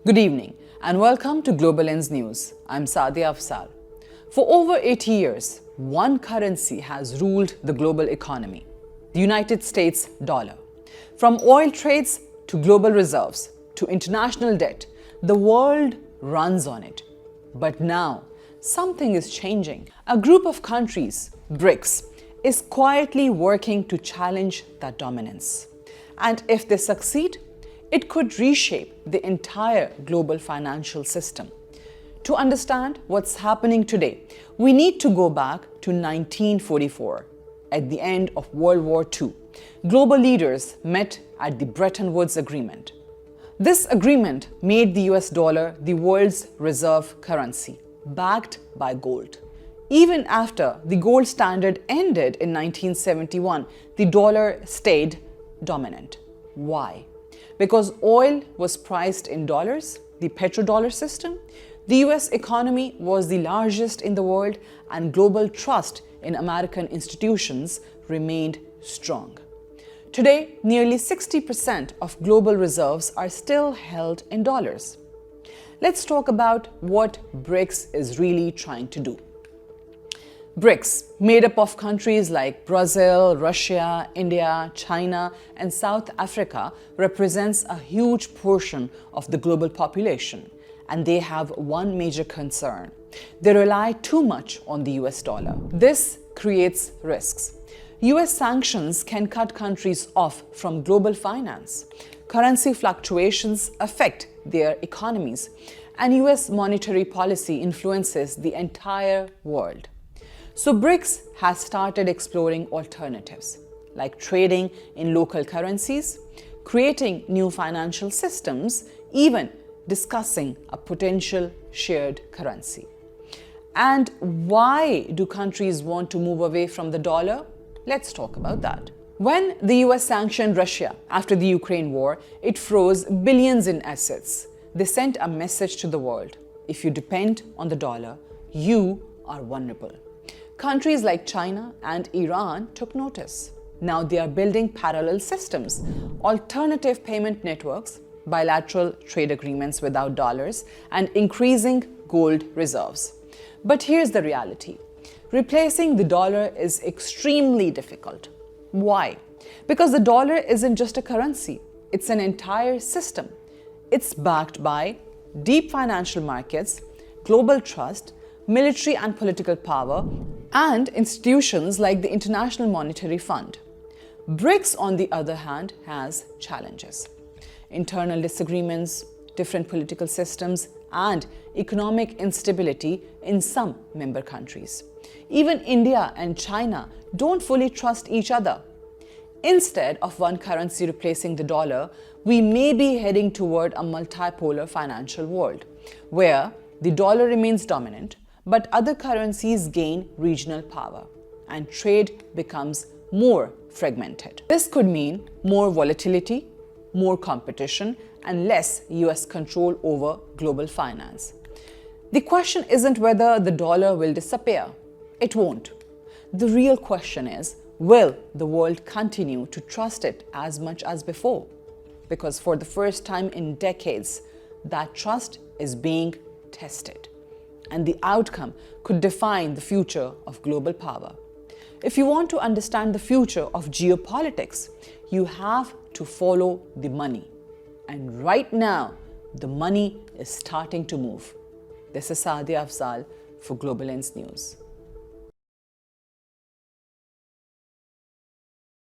Good evening and welcome to Global Lens News. I'm Sadia Afzal. For over 80 years, one currency has ruled the global economy, the United States dollar. From oil trades to global reserves to international debt, the world runs on it. But now, something is changing. A group of countries, BRICS, is quietly working to challenge that dominance. And if they succeed, it could reshape the entire global financial system. To understand what's happening today, we need to go back to 1944. At the end of World War II, global leaders met at the Bretton Woods Agreement. This agreement made the US dollar the world's reserve currency, backed by gold. Even after the gold standard ended in 1971, the dollar stayed dominant. Why? Because oil was priced in dollars, the petrodollar system, the US economy was the largest in the world, and global trust in American institutions remained strong. Today, nearly 60% of global reserves are still held in dollars. Let's talk about what BRICS is really trying to do. BRICS, made up of countries like Brazil, Russia, India, China, and South Africa, represents a huge portion of the global population, and they have one major concern. They rely too much on the US dollar. This creates risks. US sanctions can cut countries off from global finance. Currency fluctuations affect their economies, and US monetary policy influences the entire world. So BRICS has started exploring alternatives, like trading in local currencies, creating new financial systems, even discussing a potential shared currency. And why do countries want to move away from the dollar? Let's talk about that. When the US sanctioned Russia after the Ukraine war, it froze billions in assets. They sent a message to the world: if you depend on the dollar, you are vulnerable. Countries like China and Iran took notice. Now they are building parallel systems, alternative payment networks, bilateral trade agreements without dollars, and increasing gold reserves. But here's the reality. Replacing the dollar is extremely difficult. Why? Because the dollar isn't just a currency, it's an entire system. It's backed by deep financial markets, global trust, military and political power, and institutions like the International Monetary Fund. BRICS, on the other hand, has challenges. Internal disagreements, different political systems, and economic instability in some member countries. Even India and China don't fully trust each other. Instead of one currency replacing the dollar, we may be heading toward a multipolar financial world, where the dollar remains dominant, but other currencies gain regional power, and trade becomes more fragmented. This could mean more volatility, more competition, and less US control over global finance. The question isn't whether the dollar will disappear. It won't. The real question is, will the world continue to trust it as much as before? Because for the first time in decades, that trust is being tested, and the outcome could define the future of global power. If you want to understand the future of geopolitics, you have to follow the money. And right now, the money is starting to move. This is Sadia Afzal for Global Lens News.